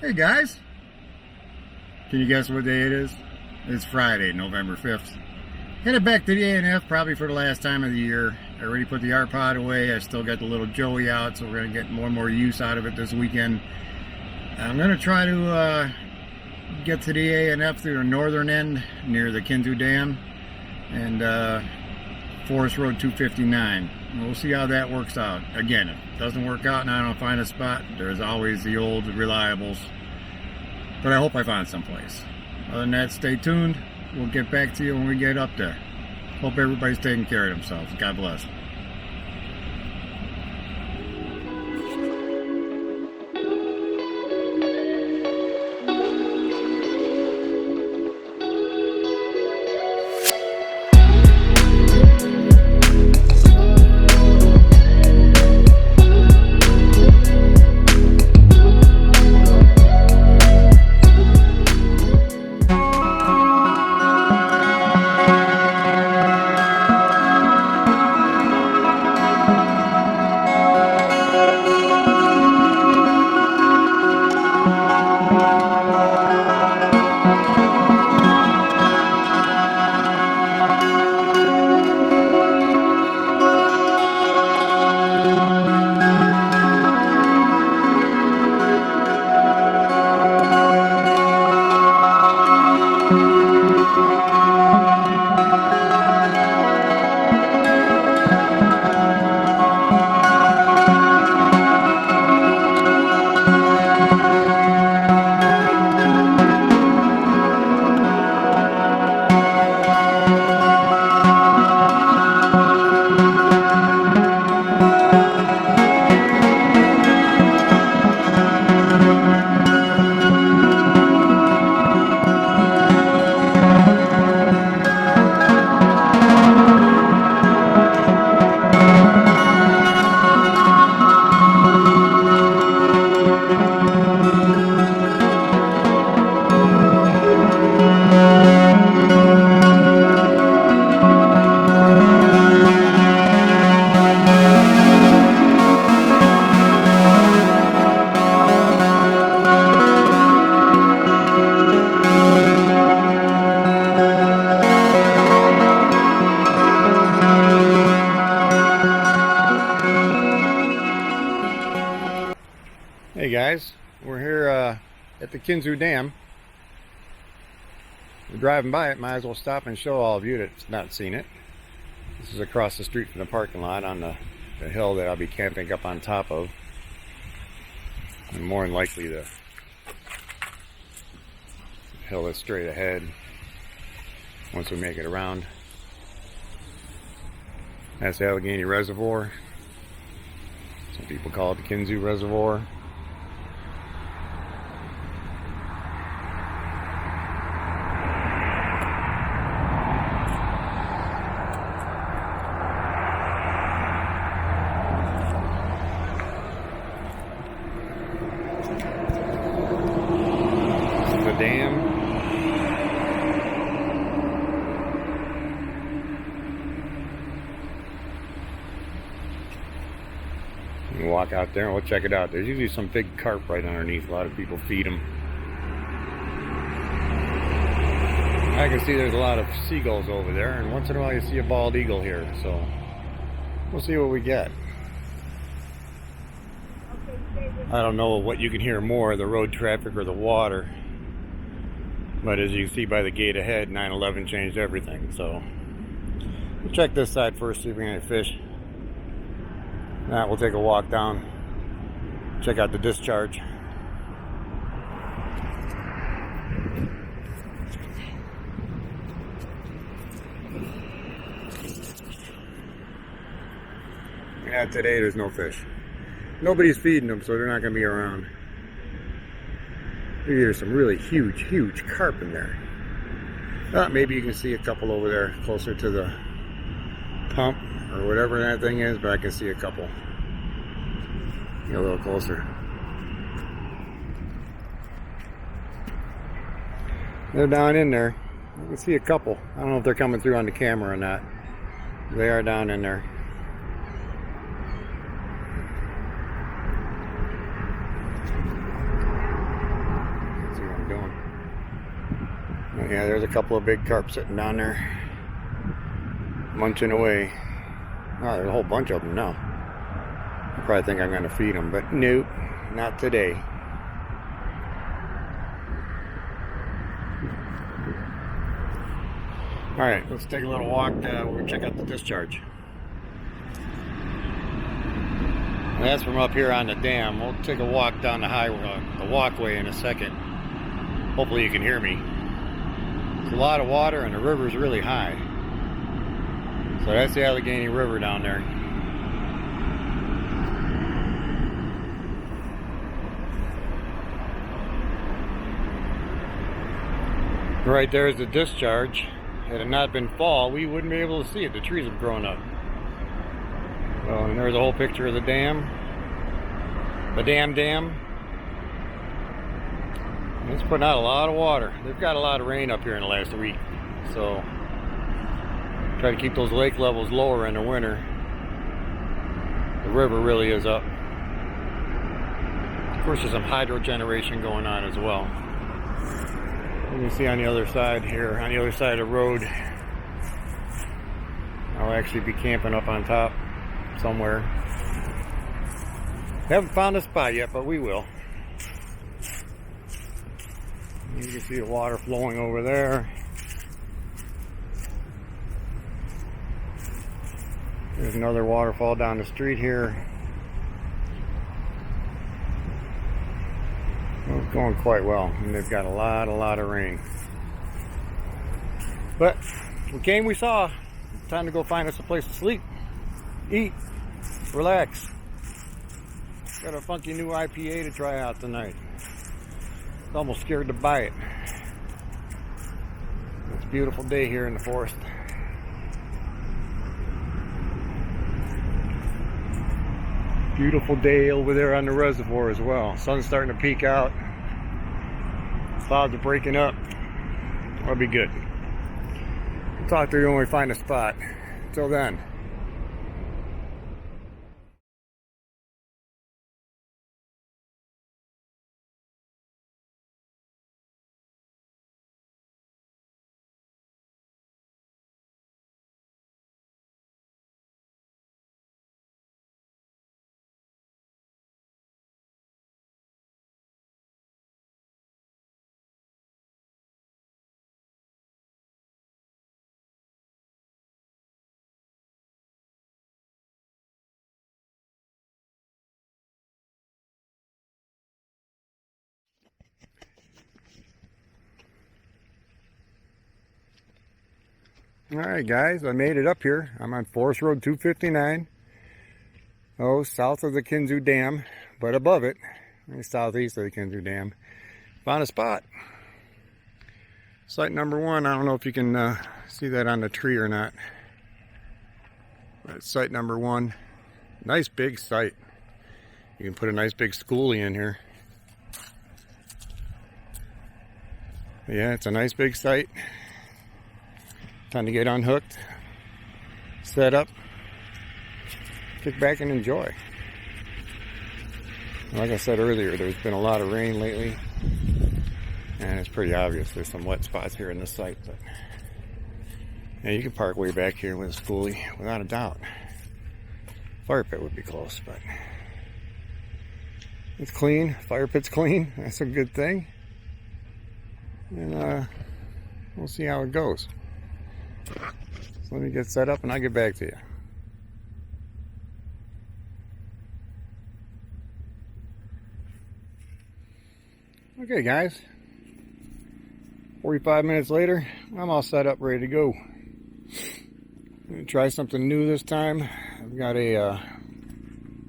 Hey guys, can you guess what day it is? It's Friday, November 5th. Headed back to the A&F probably for the last time of the year. I already put the art pod away. I still got the little Joey out, so we're going to get more and more use out of it this weekend. I'm going to try to get to the A&F through the northern end near the Kinzua Dam and Forest Road 259. We'll see how that works out. Again, if it doesn't work out and I don't find a spot, there's always the old reliables. But I hope I find someplace. Other than that, stay tuned. We'll get back to you when we get up there. Hope everybody's taking care of themselves. God bless. Hey guys, we're here at the Kinzua Dam. We're driving by it, might as well stop and show all of you that's not seen it. This is across the street from the parking lot on the hill that I'll be camping up on top of. And more than likely the hill that's straight ahead once we make it around. That's the Allegheny Reservoir. Some people call it the Kinzua Reservoir. Dam. You can walk out there and we'll check it out. There's usually some big carp right underneath. A lot of people feed them. I can see there's a lot of seagulls over there, and once in a while you see a bald eagle here, so we'll see what we get. I don't know what you can hear more, the road traffic or the water. But as you can see by the gate ahead, 9/11 changed everything. So we'll check this side first, see if we can get fish. Now we'll take a walk down, check out the discharge. Yeah, today there's no fish. Nobody's feeding them, so they're not going to be around. There's some really huge carp in there. Maybe you can see a couple over there closer to the pump or whatever that thing is, but I can see a couple. Get a little closer. They're down in there. You can see a couple. I don't know if they're coming through on the camera or not. They are down in there. Yeah, there's a couple of big carp sitting down there, munching away. Oh, there's a whole bunch of them now. I probably think I'm going to feed them, but nope, not today. Alright, let's take a little walk. We'll check out the discharge. That's from up here on the dam. We'll take a walk down the highway, the walkway in a second. Hopefully you can hear me. There's a lot of water and the river's really high. So that's the Allegheny River down there. Right there is the discharge. Had it not been fall, we wouldn't be able to see it. The trees have grown up. So, and there's a whole picture of the dam. The dam. It's putting out a lot of water. They've got a lot of rain up here in the last week. So, try to keep those lake levels lower in the winter. The river really is up. Of course, there's some hydro generation going on as well. You can see on the other side here, on the other side of the road, I'll actually be camping up on top somewhere. Haven't found a spot yet, but we will. You can see the water flowing over there. There's another waterfall down the street here. Well, it's going quite well, and they've got a lot of rain. But we came, we saw. Time to go find us a place to sleep, eat, relax. Got a funky new IPA to try out tonight. Almost scared to buy it. It's a beautiful day here in the forest. Beautiful day over there on the reservoir as well. Sun's starting to peek out. Clouds are breaking up. That'll be good. We'll talk to you when we find a spot. Until then. Alright guys, I made it up here. I'm on Forest Road 259. Oh, south of the Kinzua Dam, but above it, southeast of the Kinzua Dam. Found a spot. Site number 1. I don't know if you can see that on the tree or not. That's site number 1. Nice big site. You can put a nice big schoolie in here. Yeah, it's a nice big site. Time to get unhooked, set up, kick back and enjoy. Like I said earlier, there's been a lot of rain lately, and it's pretty obvious there's some wet spots here in the site, but yeah, you can park way back here with a schoolie, without a doubt. Fire pit would be close, but it's clean. Fire pit's clean. That's a good thing. And we'll see how it goes. So let me get set up and I'll get back to you. Okay guys, 45 minutes later, I'm all set up, ready to go. I'm going to try something new this time. I've got a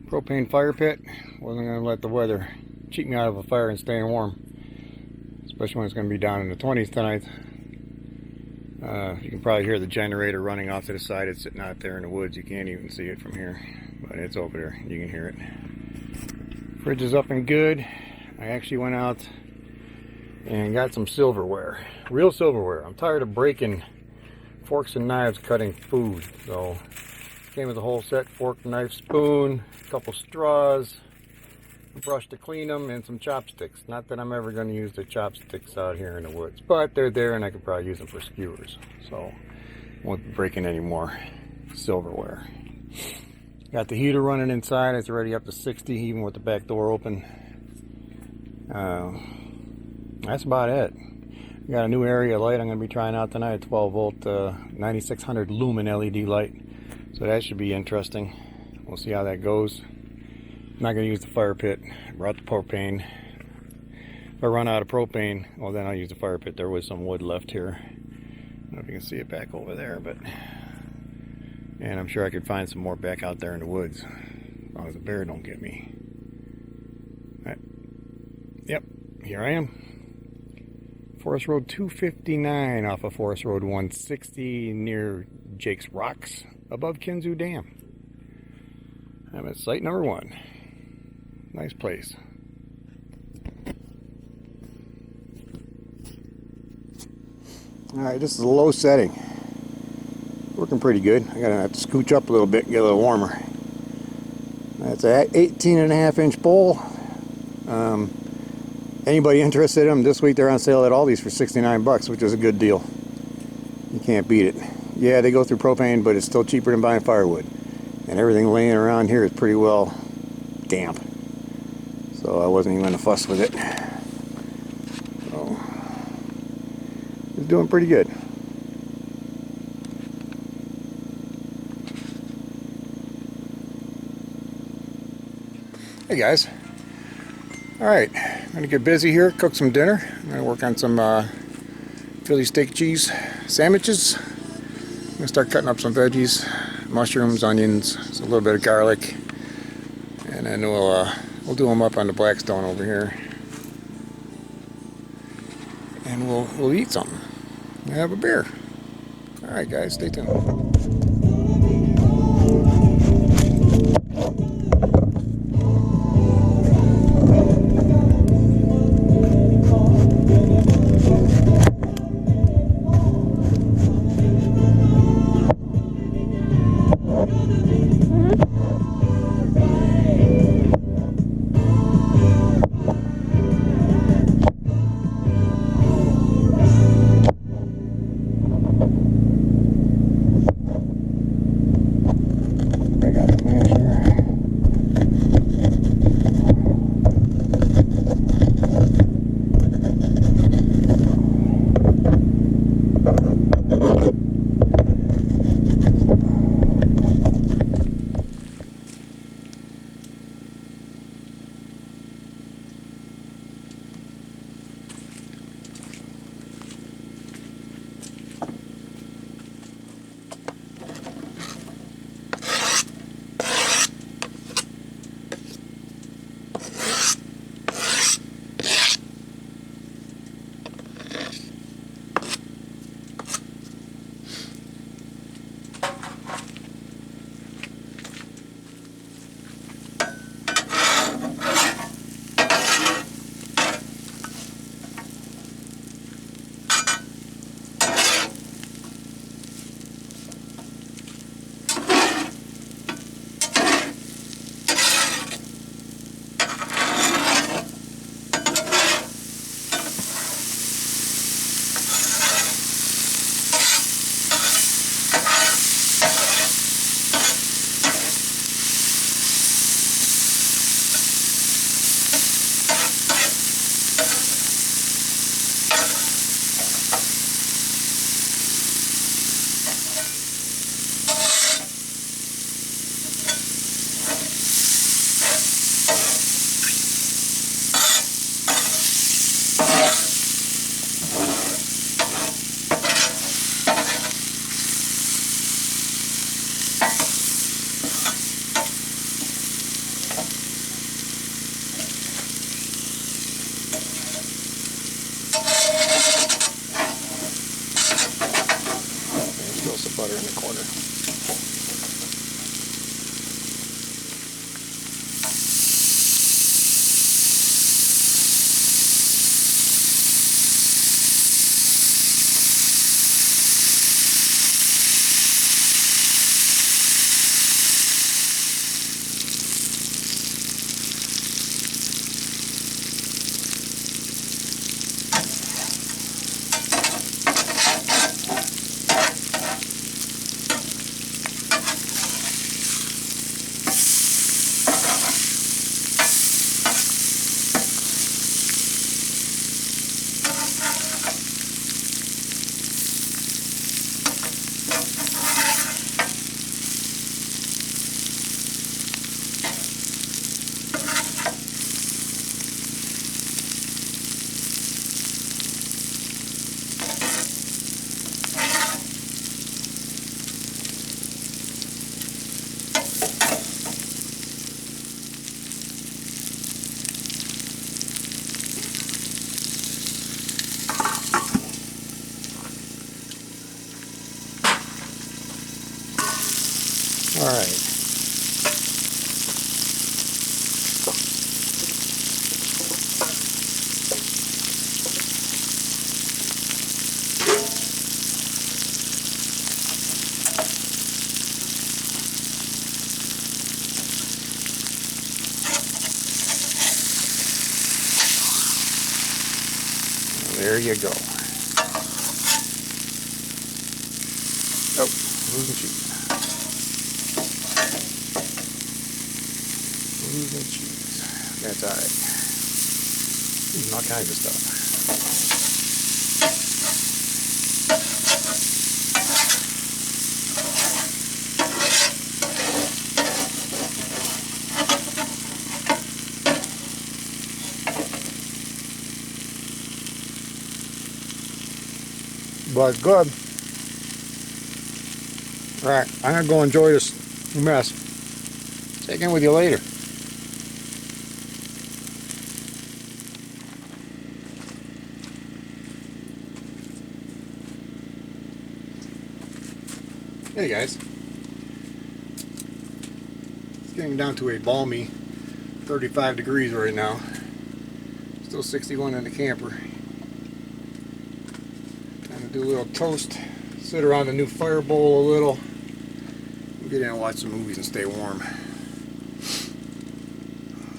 propane fire pit. Wasn't going to let the weather cheat me out of a fire and staying warm, especially when it's going to be down in the 20s tonight. You can probably hear the generator running off to the side. It's sitting out there in the woods. You can't even see it from here, but it's over there. You can hear it. Fridge is up and good. I actually went out and got some silverware, real silverware. I'm tired of breaking forks and knives cutting food, so came with a whole set: fork, knife, spoon, a couple straws, a brush to clean them, and some chopsticks. Not that I'm ever going to use the chopsticks out here in the woods, but they're there and I could probably use them for skewers. So won't be breaking any more silverware. Got the heater running inside. It's already up to 60 even with the back door open. That's about it. Got a new area light I'm going to be trying out tonight, a 12 volt 9600 lumen LED light. So that should be interesting. We'll see how that goes. I'm not going to use the fire pit. I brought the propane. If I run out of propane, well then I'll use the fire pit. There was some wood left here. I don't know if you can see it back over there, but... And I'm sure I could find some more back out there in the woods. As long as the bear don't get me. Right. Yep, here I am. Forest Road 259 off of Forest Road 160 near Jake's Rocks above Kinzua Dam. I'm at site number 1. Nice place. Alright, this is a low setting. Working pretty good. I'm gonna have to scooch up a little bit and get a little warmer. That's an 18.5-inch bowl. Anybody interested in them, this week they're on sale at Aldi's for 69 bucks, which is a good deal. You can't beat it. Yeah, they go through propane, but it's still cheaper than buying firewood. And everything laying around here is pretty well damp. So I wasn't even going to fuss with it. So, it's doing pretty good. Hey guys. Alright, I'm going to get busy here, cook some dinner. I'm going to work on some Philly steak cheese sandwiches. I'm going to start cutting up some veggies, mushrooms, onions, a little bit of garlic. And then we'll do them up on the Blackstone over here. And we'll eat something and have a beer. Alright guys, stay tuned. Alright. There you go. Oh, losing cheese. Losing cheese. That's alright. All kinds of stuff. But it's good. Alright, I'm going to go enjoy this mess. Check in with you later. Hey guys. It's getting down to a balmy 35 degrees right now. Still 61 in the camper. Do a little toast, sit around the new fire bowl a little, get in and watch some movies and stay warm.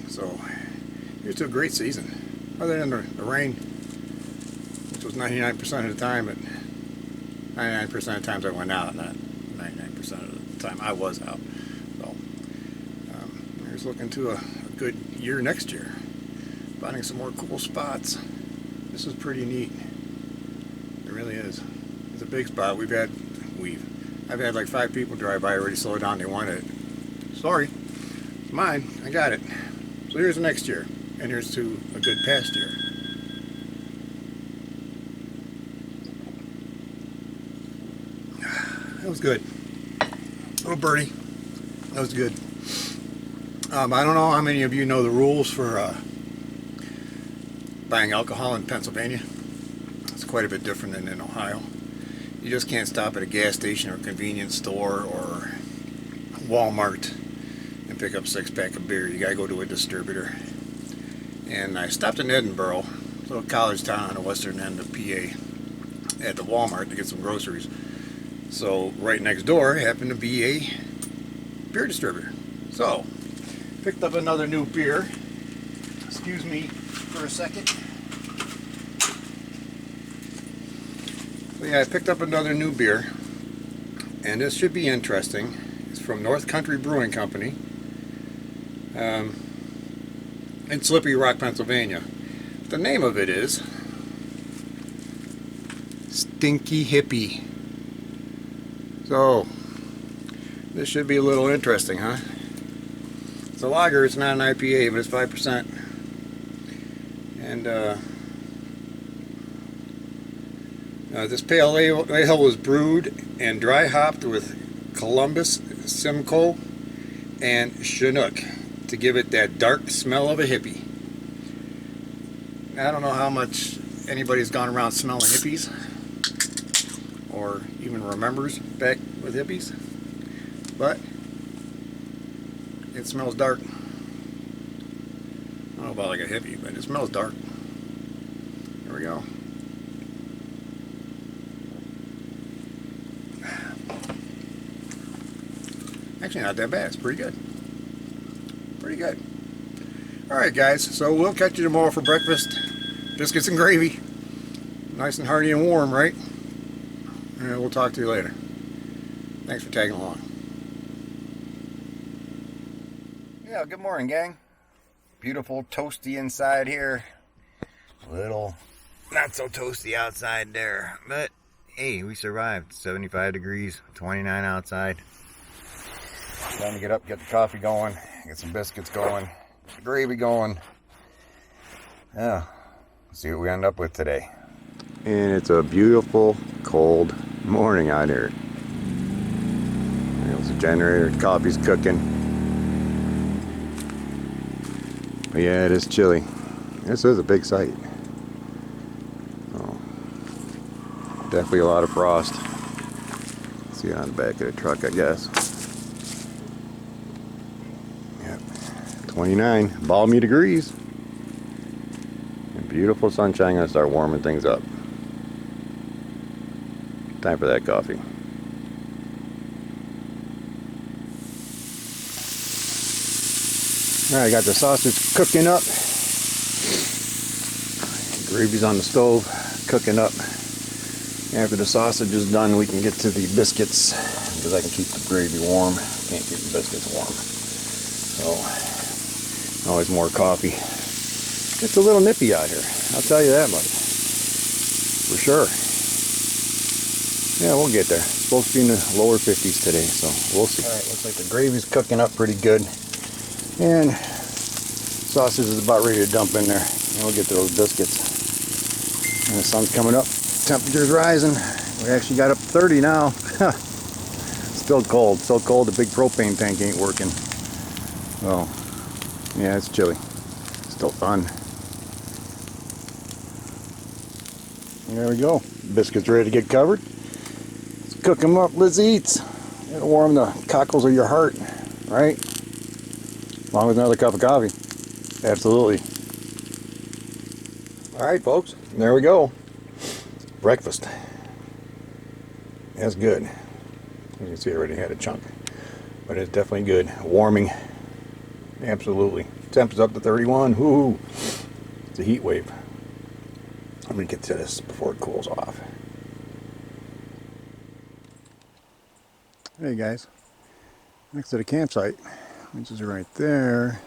So here's to a great season, other than the rain, which was 99% of the time, but 99% of the times I went out, not 99% of the time I was out. So here's looking to a good year next year, finding some more cool spots. This is pretty neat. It really is. It's a big spot. I've had like 5 people drive by already, slow down, they want it. Sorry, it's mine, I got it. So here's the next year, and here's to a good past year. That was good. Little birdie. That was good. I don't know how many of you know the rules for buying alcohol in Pennsylvania. It's quite a bit different than in Ohio. You just can't stop at a gas station or convenience store or Walmart and pick up a 6-pack of beer. You gotta go to a distributor. And I stopped in Edinburgh, a little college town on the western end of PA, at the Walmart to get some groceries. So right next door happened to be a beer distributor. So picked up another new beer. Excuse me for a second. So yeah, I picked up another new beer, and this should be interesting. It's from North Country Brewing Company in Slippery Rock, Pennsylvania. The name of it is Stinky Hippie. So this should be a little interesting, huh? It's a lager, it's not an IPA, but it's 5%. And this pale ale was brewed and dry hopped with Columbus, Simcoe, and Chinook to give it that dark smell of a hippie. I don't know how much anybody's gone around smelling hippies or even remembers back with hippies, but it smells dark. I don't know about like a hippie, but it smells dark. Here we go. Actually not that bad, it's pretty good. Pretty good. Alright guys, so we'll catch you tomorrow for breakfast. Biscuits and gravy. Nice and hearty and warm, right? And we'll talk to you later. Thanks for tagging along. Yeah, good morning gang. Beautiful toasty inside here. A little not so toasty outside there. But hey, we survived. 75 degrees, 29 outside. Time to get up, get the coffee going, get some biscuits going, the gravy going. Yeah, let's see what we end up with today. And it's a beautiful, cold morning out here. There's a generator, the coffee's cooking. But yeah, it is chilly. This is a big site. Oh, definitely a lot of frost. See it on the back of the truck, I guess. 29, balmy degrees. And beautiful sunshine gonna start warming things up. Time for that coffee. Alright, got the sausage cooking up. Gravy's on the stove, cooking up. After the sausage is done, we can get to the biscuits, because I can keep the gravy warm. Can't keep the biscuits warm. So, always more coffee. It's a little nippy out here, I'll tell you that much. For sure. Yeah, we'll get there. It's supposed to be in the lower 50s today, so we'll see. Alright, looks like the gravy's cooking up pretty good. And sausage is about ready to dump in there. And we'll get to those biscuits. And the sun's coming up. Temperature's rising. We actually got up 30 now. Still cold. So cold the big propane tank ain't working. So, yeah, it's chilly. Still fun. And there we go. Biscuits ready to get covered. Let's cook them up. Let's eat. It'll warm the cockles of your heart, right? Along with another cup of coffee. Absolutely. Alright folks, there we go. Breakfast. That's good. You can see I already had a chunk. But it's definitely good. Warming. Absolutely. Temps up to 31. Whoo! It's a heat wave. I'm going to get to this before it cools off. Hey guys. Next to the campsite, which is right there,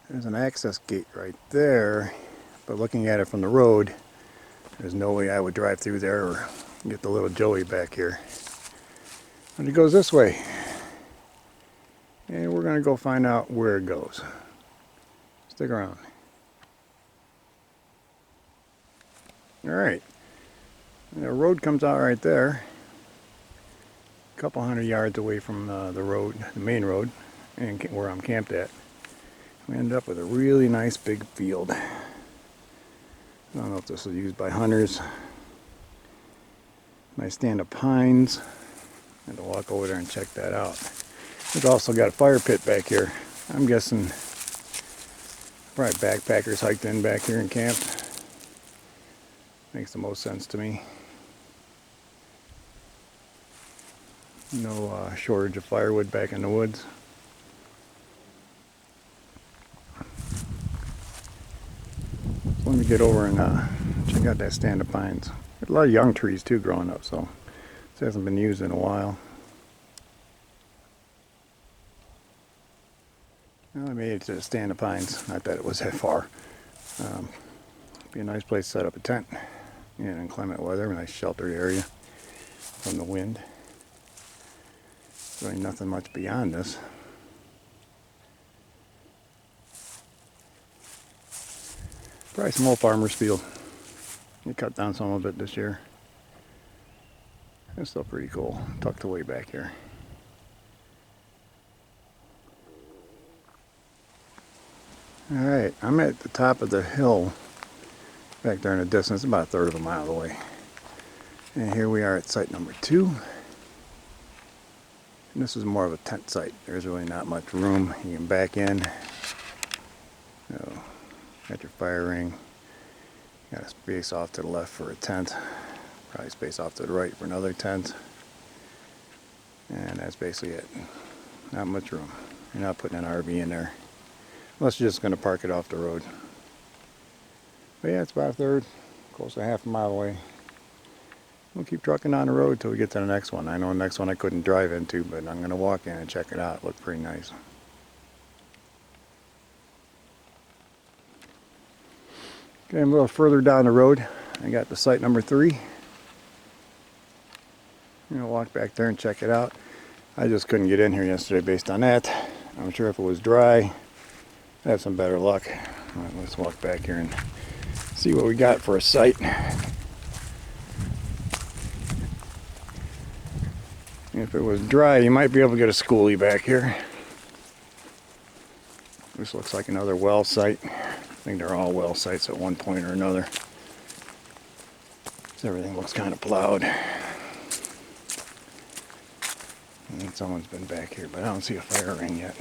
there's an access gate right there. But looking at it from the road, there's no way I would drive through there or get the little Joey back here. But it goes this way. And we're going to go find out where it goes. Stick around. Alright. The road comes out right there. A couple hundred yards away from the road, the main road, and where I'm camped at. We ended up with a really nice big field. I don't know if this was used by hunters. Nice stand of pines. I had to walk over there and check that out. We've also got a fire pit back here. I'm guessing probably backpackers hiked in back here and camped. Makes the most sense to me. No shortage of firewood back in the woods. Let me get over and check out that stand of pines. Got a lot of young trees too growing up, so this hasn't been used in a while. Well, I made it to the stand of pines. Not that it was that far. Be a nice place to set up a tent in inclement weather. A nice sheltered area from the wind. Really nothing much beyond this. Probably some old farmer's field. We cut down some of it this year. It's still pretty cool. Tucked away back here. Alright, I'm at the top of the hill back there in the distance, about a third of a mile away. And here we are at site number 2. And this is more of a tent site. There's really not much room. You can back in. Got your fire ring. Got a space off to the left for a tent. Probably space off to the right for another tent. And that's basically it. Not much room. You're not putting an RV in there. Unless you're just going to park it off the road. But yeah, it's about a third, close to half a mile away. We'll keep trucking on the road till we get to the next one. I know the next one I couldn't drive into, but I'm going to walk in and check it out. It looked pretty nice. Okay, I'm a little further down the road. I got the site number 3. I'm going to walk back there and check it out. I just couldn't get in here yesterday based on that. I'm sure if it was dry, I'd have some better luck. All right, let's walk back here and see what we got for a site. If it was dry, you might be able to get a schoolie back here. This looks like another well site. I think they're all well sites at one point or another. So everything looks kind of plowed. And someone's been back here, but I don't see a fire ring yet.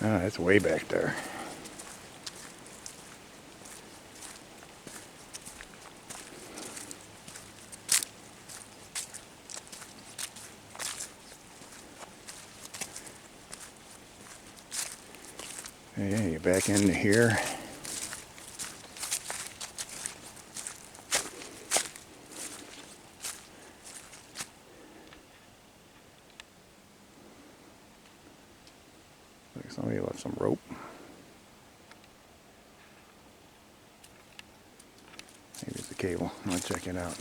Ah, it's way back there. Yeah, get back into here. Like somebody left some rope. Maybe it's a cable. I'll check it out.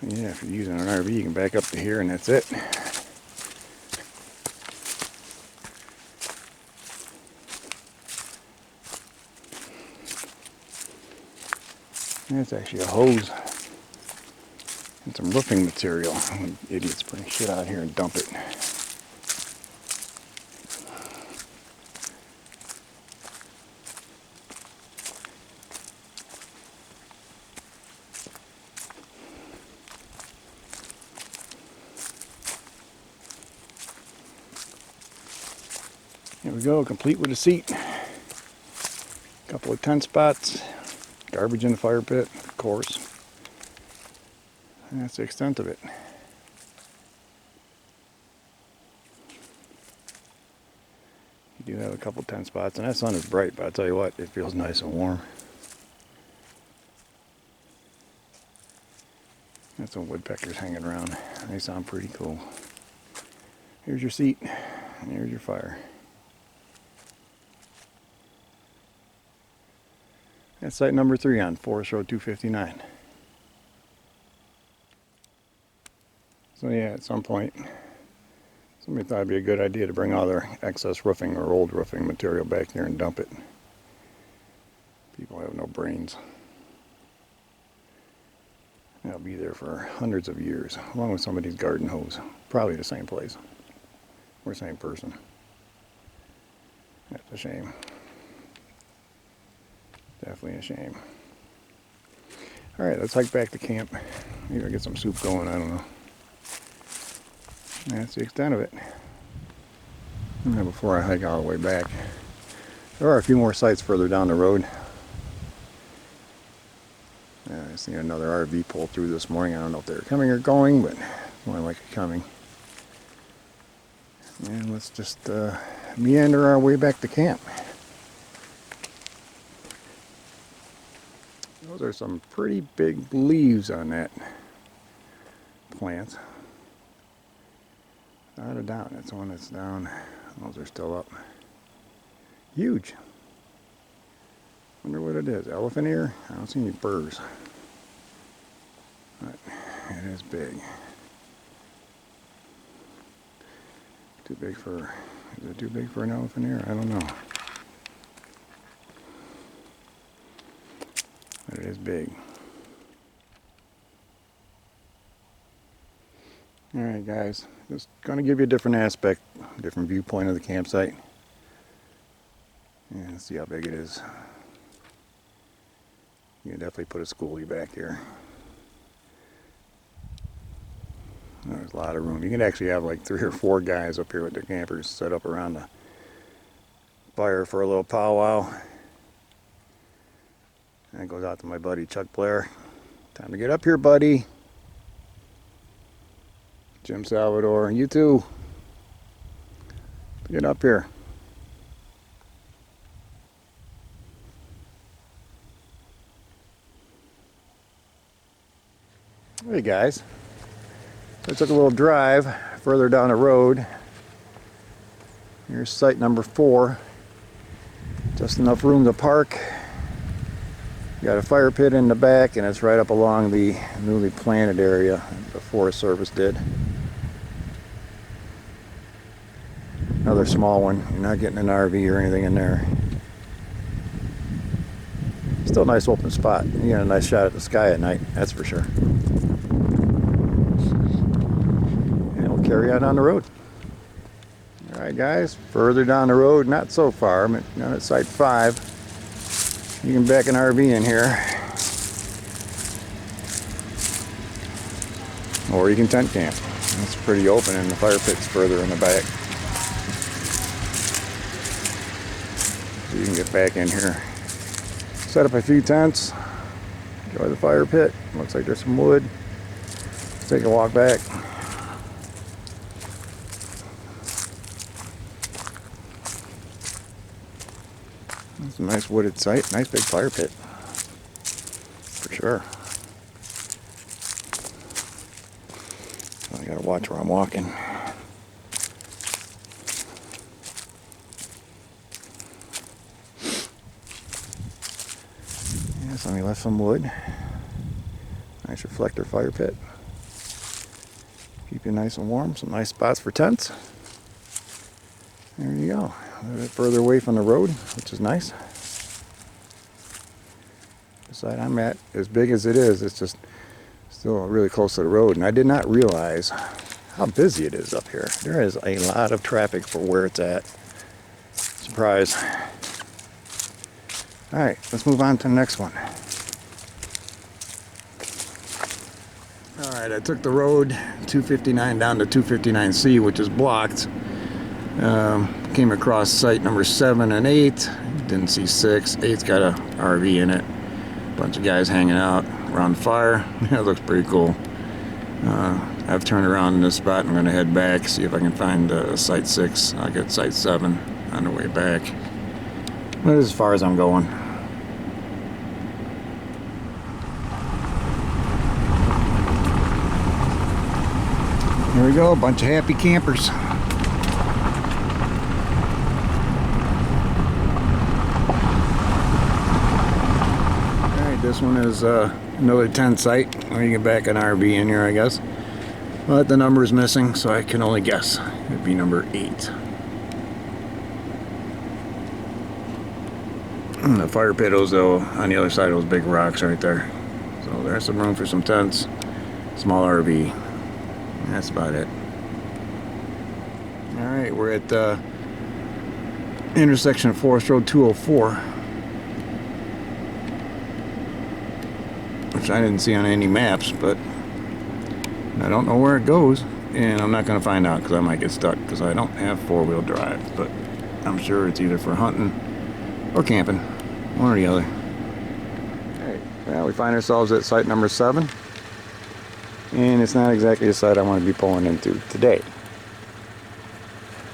Yeah, if you're using an RV, you can back up to here and that's it. That's actually a hose and some roofing material. Idiots bring shit out here and dump it. Here we go, complete with a seat. Couple of tent spots. Garbage in the fire pit, of course. And that's the extent of it. You do have a couple tent spots, and that sun is bright, but I'll tell you what, it feels nice and warm. That's some woodpeckers hanging around. They sound pretty cool. Here's your seat, and here's your fire. That's site number 3 on FR259. So yeah, at some point, somebody thought it'd be a good idea to bring all their excess roofing or old roofing material back here and dump it. People have no brains. They'll be there for hundreds of years, along with somebody's garden hose. Probably the same place, or same person. That's a shame. Definitely a shame. Alright, let's hike back to camp. Maybe I'll get some soup going, I don't know. That's the extent of it. And before I hike all the way back, there are a few more sites further down the road. I seen another RV pull through this morning. I don't know if they're coming or going, but more like it coming. And let's just meander our way back to camp. Those are some pretty big leaves on that plant. Without a doubt, that's the one that's down. Those are still up. Huge. Wonder what it is. Elephant ear? I don't see any burrs. But it is big. Too big for... Is it too big for an elephant ear? I don't know. But it is big. Alright guys, just going to give you a different aspect, different viewpoint of the campsite. And see how big it is. You can definitely put a schoolie back here. There's a lot of room. You can actually have like 3 or 4 guys up here with their campers set up around the fire for a little powwow. And it goes out to my buddy Chuck Blair. Time to get up here, buddy. Jim Salvador, you too. Get up here. Hey guys. So I took a little drive further down the road. Here's site number 4. Just enough room to park. You got a fire pit in the back, and it's right up along the newly planted area the Forest Service did. Another small one. You're not getting an RV or anything in there. Still a nice open spot. You get a nice shot at the sky at night, that's for sure. And we'll carry on the road. Alright guys, further down the road, not so far, I'm at site 5. You can back an RV in here. Or you can tent camp. It's pretty open and the fire pit's further in the back. you can get back in here. Set up a few tents. Enjoy the fire pit. Looks like there's some wood. Let's take a walk back. It's a nice wooded site. Nice big fire pit. For sure. I gotta watch where I'm walking. Yeah, somebody left some wood. Nice reflector fire pit. Keep you nice and warm. Some nice spots for tents. There you go. A little bit further away from the road, which is nice. The side I'm at, as big as it is, it's just still really close to the road, and I did not realize how busy it is up here. There is a lot of traffic for where it's at. Surprise. Alright, let's move on to the next one. Alright, I took the road 259 down to 259C, which is blocked. Came across site number 7 and 8. Didn't see 6. 8's got a RV in it. Bunch of guys hanging out around the fire. It looks pretty cool. I've turned around in this spot. I'm going to head back, see if I can find site 6. I'll get site 7 on the way back. But as far as I'm going. Here we go, a bunch of happy campers. This one is another tent site. I'm going to get back an RV in here, I guess. But the number is missing, so I can only guess. It'd be number 8. And the fire pit is though on the other side of those big rocks right there. So there's some room for some tents. Small RV. That's about it. Alright, we're at the intersection of Forest Road 204. Which I didn't see on any maps, but I don't know where it goes, and I'm not going to find out because I might get stuck because I don't have four-wheel drive, but I'm sure it's either for hunting or camping, one or the other. Alright, well, we find ourselves at site number 7, and it's not exactly the site I want to be pulling into today.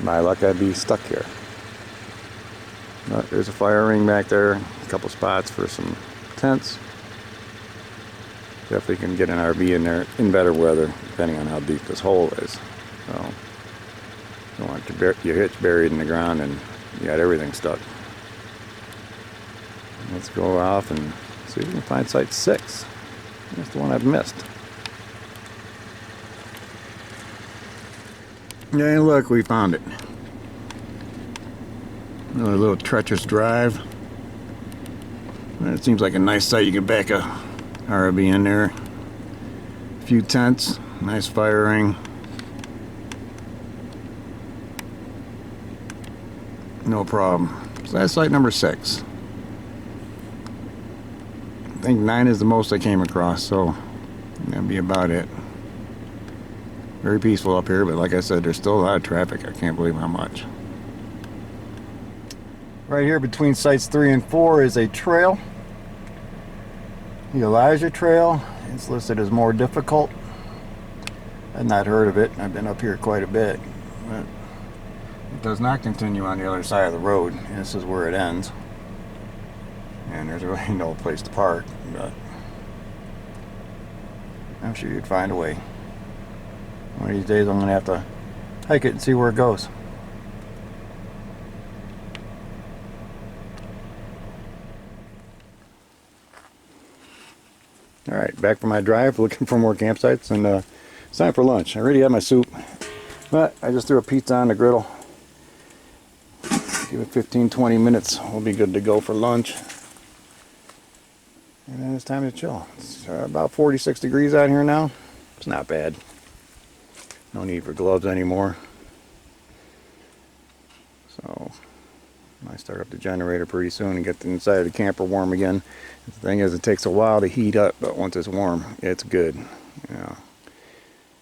By luck, I'd be stuck here. But there's a fire ring back there, a couple spots for some tents. Definitely can get an RV in there in better weather, depending on how deep this hole is. So, you don't want your hitch buried in the ground and you got everything stuck. Let's go off and see if we can find site 6. That's the one I've missed. Yeah, look, we found it. Another little treacherous drive. It seems like a nice site. You can back a RV in there. A few tents. Nice fire ring. No problem. So that's site number 6. I think 9 is the most I came across, so that'd be about it. Very peaceful up here, but like I said, there's still a lot of traffic. I can't believe how much. Right here between sites 3 and 4 is a trail. The Elijah Trail. It's listed as more difficult. I've not heard of it. I've been up here quite a bit. But it does not continue on the other side of the road. This is where it ends. And there's really no place to park. But I'm sure you'd find a way. One of these days I'm going to have to hike it and see where it goes. Alright, back from my drive, looking for more campsites, and it's time for lunch. I already had my soup, but I just threw a pizza on the griddle. Give it 15-20 minutes, we'll be good to go for lunch. And then it's time to chill. It's about 46 degrees out here now. It's not bad. No need for gloves anymore. So I start up the generator pretty soon and get the inside of the camper warm again. The thing is, it takes a while to heat up, but once it's warm, it's good. Yeah.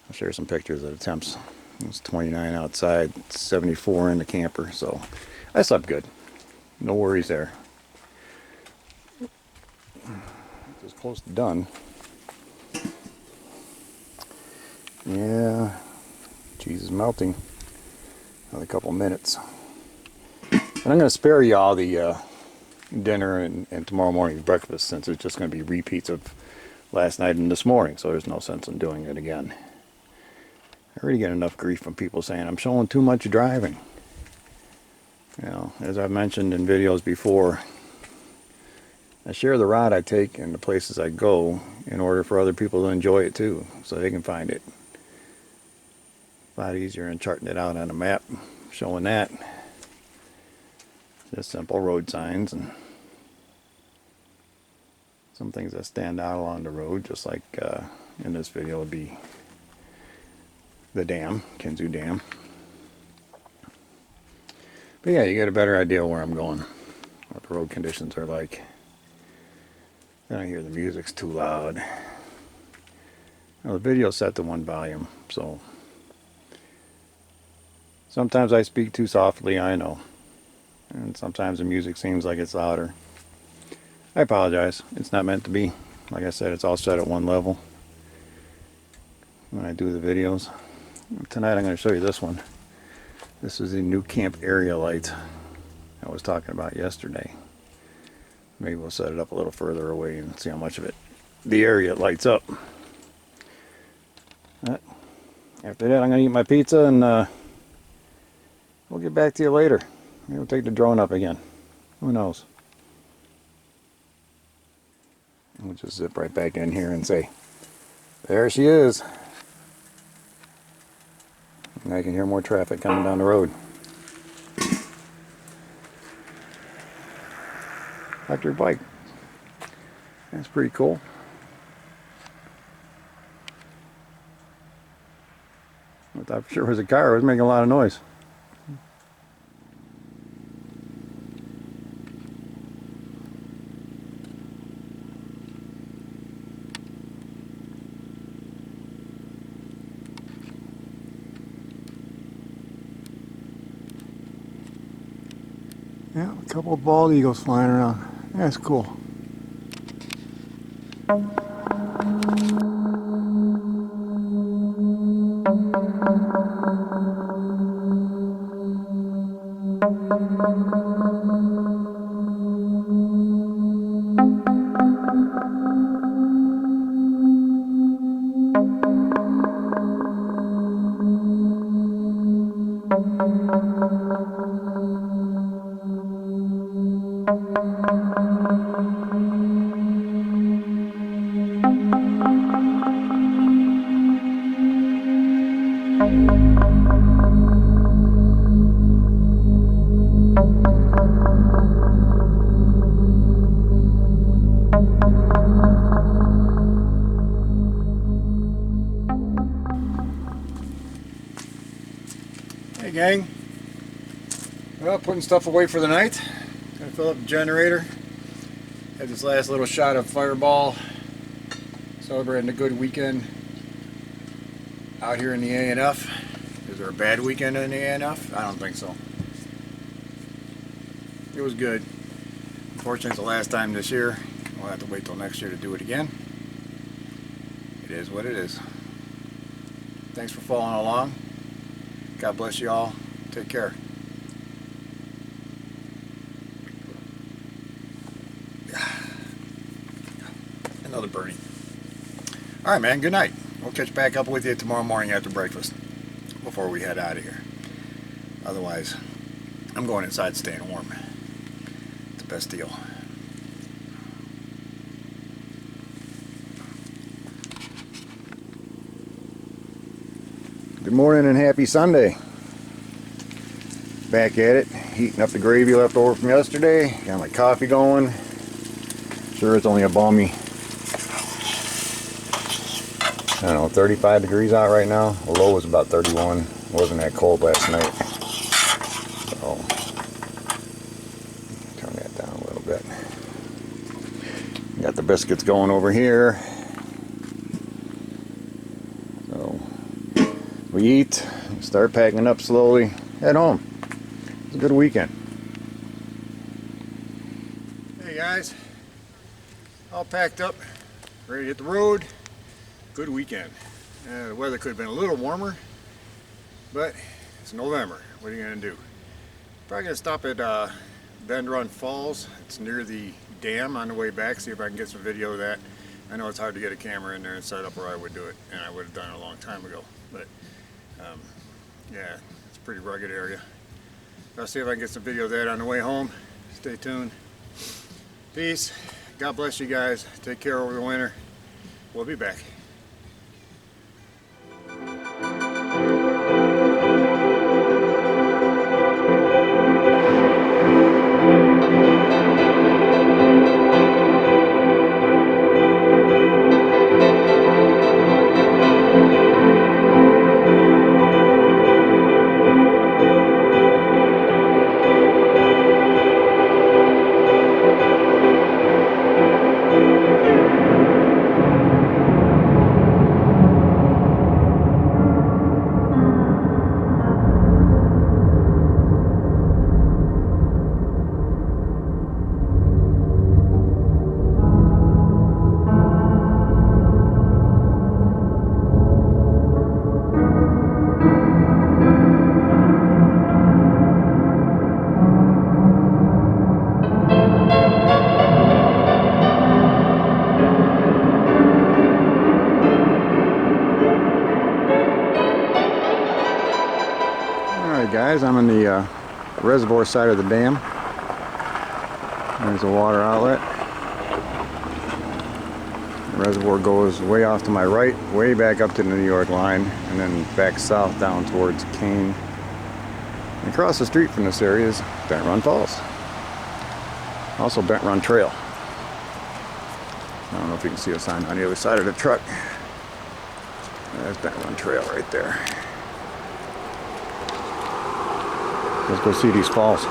I'll share some pictures of the temps. It's 29 outside, 74 in the camper, so I slept good. No worries there. Just close to done. Yeah, cheese is melting. Another couple minutes. And I'm going to spare y'all the dinner and tomorrow morning's breakfast, since it's just going to be repeats of last night and this morning, so there's no sense in doing it again. I already get enough grief from people saying I'm showing too much driving. You know, as I've mentioned in videos before, I share the route I take and the places I go in order for other people to enjoy it too, so they can find it. A lot easier than charting it out on a map, showing that. Just simple road signs and some things that stand out along the road, just like in this video would be the dam, Kinzua Dam. But yeah, you get a better idea where I'm going, what the road conditions are like. Then I hear the music's too loud. Now the video's set to 1 volume, so sometimes I speak too softly, I know. And sometimes the music seems like it's louder. I apologize. It's not meant to be. Like I said, it's all set at one level when I do the videos. Tonight I'm going to show you this one. This is the new camp area light I was talking about yesterday. Maybe we'll set it up a little further away and see how much of it, the area lights up. After that I'm going to eat my pizza and we'll get back to you later. Maybe we'll take the drone up again. Who knows? We'll just zip right back in here and say, there she is. And I can hear more traffic coming down the road. Electric bike. That's pretty cool. I thought for sure it was a car. It was making a lot of noise. Yeah, a couple of bald eagles flying around. That's cool. Hey gang, well, putting stuff away for the night. Gonna fill up the generator. Had this last little shot of Fireball, celebrating a good weekend out here in the A&F. Is there a bad weekend in the A&F? I don't think so. It was good. Unfortunately, it's the last time this year. We'll have to wait till next year to do it again. It is what it is. Thanks for following along. God bless you all. Take care. Another birdie. Alright man, good night. We'll catch back up with you tomorrow morning after breakfast before we head out of here. Otherwise, I'm going inside staying warm. It's the best deal. Good morning and happy Sunday. Back at it, heating up the gravy left over from yesterday. Got my coffee going. Sure, it's only a balmy, I don't know, 35 degrees out right now. The low was about 31. It wasn't that cold last night. So, turn that down a little bit. Got the biscuits going over here. So, we eat, start packing up slowly, head home. It's a good weekend. guys, all packed up, ready to hit the road. Good weekend. The weather could have been a little warmer, but it's November. What are you going to do? Probably going to stop at Bend Run Falls. It's near the dam on the way back. See if I can get some video of that. I know it's hard to get a camera in there and set up where I would do it, and I would have done it a long time ago. But yeah, it's a pretty rugged area. I'll see if I can get some video of that on the way home. Stay tuned. Peace. God bless you guys. Take care over the winter. We'll be back. Guys, I'm on the reservoir side of the dam. There's a water outlet. The reservoir goes way off to my right, way back up to the New York line, and then back south down towards Kane. And across the street from this area is Bent Run Falls. Also Bent Run Trail. I don't know if you can see a sign on the other side of the truck. There's Bent Run Trail right there. Let's go see these falls.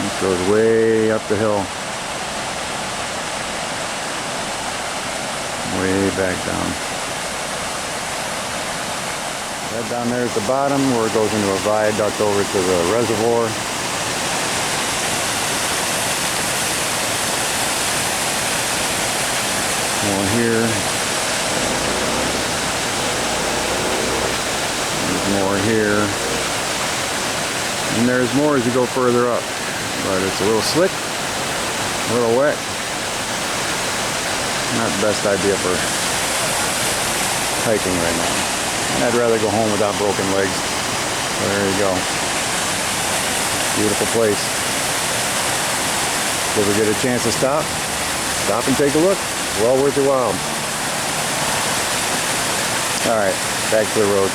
It goes way up the hill, way back down. Right down there at the bottom where it goes into a viaduct over to the reservoir. More here. There's more here. And there's more as you go further up. But it's a little slick, a little wet. Not the best idea for hiking right now. I'd rather go home without broken legs. So there you go. Beautiful place. If you ever get a chance to stop and take a look. Well worth your while. Alright, back to the road.